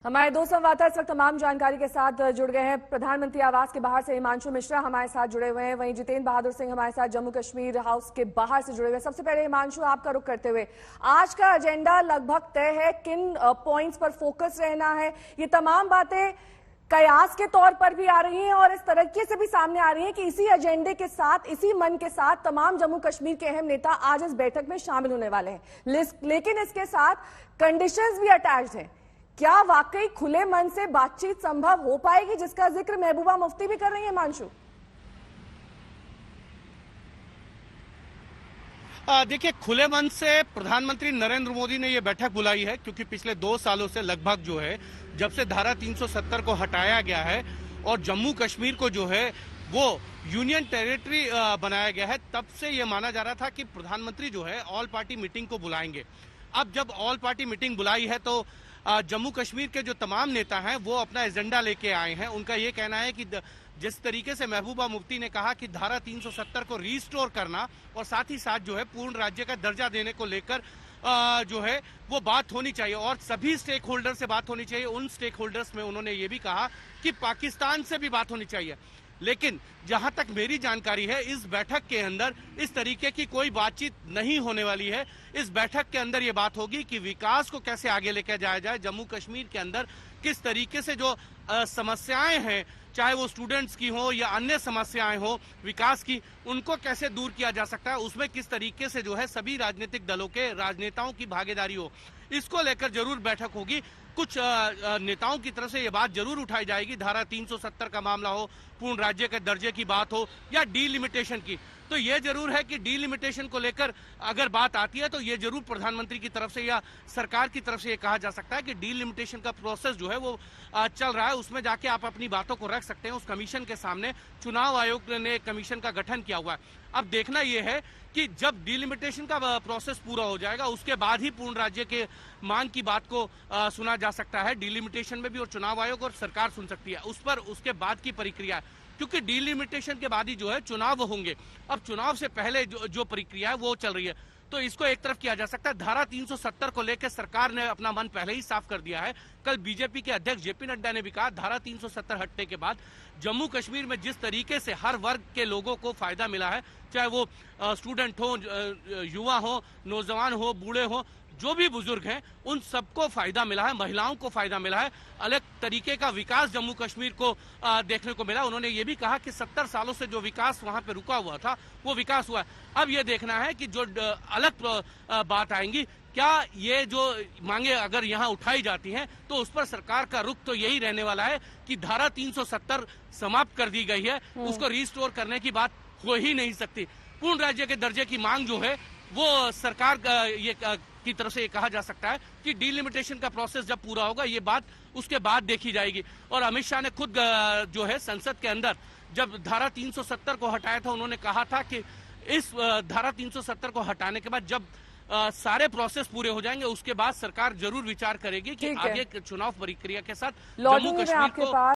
हमारे दो संवाददाता इस वक्त तमाम जानकारी के साथ जुड़ गए हैं। प्रधानमंत्री आवास के बाहर से हिमांशु मिश्रा हमारे साथ जुड़े हुए हैं, वहीं जितेंद्र बहादुर सिंह हमारे साथ जम्मू कश्मीर हाउस के बाहर से जुड़े हुए हैं। सबसे पहले हिमांशु, आपका रुख करते हुए, आज का एजेंडा लगभग तय है, किन पॉइंट्स पर फोकस रहना है? ये तमाम बातें कयास के तौर पर भी आ रही हैं और इस तरीके से भी सामने आ रही हैं कि इसी एजेंडे के साथ, इसी मन के साथ तमाम जम्मू कश्मीर के अहम नेता आज इस बैठक में शामिल होने वाले हैं। लेकिन इसके साथ कंडीशंस भी अटैच्ड हैं। क्या वाकई खुले मन से बातचीत संभव हो पाएगी, जिसका जिक्र महबूबा मुफ्ती भी कर रही है? हिमांशु, देखिए, खुले मन से प्रधानमंत्री नरेंद्र मोदी ने यह बैठक बुलाई है क्योंकि पिछले 2 सालों से लगभग जो है, जब से धारा 370 को हटाया गया है और जम्मू कश्मीर को जो है वो यूनियन टेरिटरी बनाया गया है, तब से यह माना जा रहा था कि प्रधानमंत्री जो है ऑल पार्टी मीटिंग को बुलाएंगे। अब जब ऑल पार्टी मीटिंग बुलाई है तो जम्मू कश्मीर के जो तमाम नेता हैं वो अपना एजेंडा लेके आए हैं। उनका ये कहना है कि जिस तरीके से महबूबा मुफ्ती ने कहा कि धारा 370 को रीस्टोर करना और साथ ही साथ जो है पूर्ण राज्य का दर्जा देने को लेकर जो है वो बात होनी चाहिए और सभी स्टेक होल्डर से बात होनी चाहिए। उन स्टेक होल्डर्स में उन्होंने ये भी कहा कि पाकिस्तान से भी बात होनी चाहिए। लेकिन जहां तक मेरी जानकारी है, इस बैठक के अंदर इस तरीके की कोई बातचीत नहीं होने वाली है। इस बैठक के अंदर ये बात होगी कि विकास को कैसे आगे लेकर जाया जाए, जम्मू कश्मीर के अंदर किस तरीके से जो समस्याएं हैं, चाहे वो स्टूडेंट्स की हो या अन्य समस्याएं हो विकास की, उनको कैसे दूर किया जा सकता है, उसमें किस तरीके से जो है सभी राजनीतिक दलों के राजनेताओं की भागीदारी हो, इसको लेकर जरूर बैठक होगी। कुछ नेताओं की तरफ से ये बात जरूर उठाई जाएगी, धारा 370 का मामला हो, पूर्ण राज्य के दर्जे की बात हो या डीलिमिटेशन की। तो ये जरूर है कि डीलिमिटेशन को लेकर अगर बात आती है तो ये जरूर प्रधानमंत्री की तरफ से या सरकार की तरफ से ये कहा जा सकता है कि डीलिमिटेशन का प्रोसेस जो है वो चल रहा है, उसमें जाके आप अपनी बातों को रख सकते हैं। उस कमीशन के सामने चुनाव आयोग ने कमीशन का गठन किया हुआ है। अब देखना यह है कि जब डीलिमिटेशन का प्रोसेस पूरा हो जाएगा उसके बाद ही पूर्ण राज्य के मांग की बात को सुना जा सकता है। डीलिमिटेशन में भी और चुनाव आयोग और सरकार सुन सकती है, उस पर उसके बाद की प्रक्रिया है, क्योंकि डीलिमिटेशन के बाद ही जो है चुनाव होंगे। अब चुनाव से पहले जो प्रक्रिया है वो चल रही है, तो इसको एक तरफ किया जा सकता है। धारा 370 को लेकर सरकार ने अपना मन पहले ही साफ कर दिया है। कल बीजेपी के अध्यक्ष जेपी नड्डा ने भी कहा, धारा 370 हटने के बाद जम्मू कश्मीर में जिस तरीके से हर वर्ग के लोगों को फायदा मिला है, चाहे वो स्टूडेंट हो, युवा हो, नौजवान हो, बूढ़े हो, जो भी बुजुर्ग हैं, उन सबको फायदा मिला है, महिलाओं को फायदा मिला है, अलग तरीके का विकास जम्मू कश्मीर को देखने को मिला। उन्होंने ये भी कहा कि 70 सालों से जो विकास वहां पे रुका हुआ था वो विकास हुआ है। अब ये देखना है कि जो अलग बात आएंगी, क्या ये जो मांगे अगर यहाँ उठाई जाती हैं तो उस पर सरकार का रुख तो यही रहने वाला है कि धारा 370 समाप्त कर दी गई है, उसको रिस्टोर करने की बात हो ही नहीं सकती। पूर्ण राज्य के दर्जे की मांग जो है वो सरकार की तरफ से ये कहा जा सकता है कि डीलिमिटेशन का प्रोसेस जब पूरा होगा ये बात उसके बाद देखी जाएगी। और अमित शाह ने खुद जो है संसद के अंदर जब धारा 370 को हटाया था, उन्होंने कहा था कि इस धारा 370 को हटाने के बाद जब सारे प्रोसेस पूरे हो जाएंगे उसके बाद सरकार जरूर विचार करेगी कि आगे चुनाव प्रक्रिया के साथ जम्मू कश्मीर को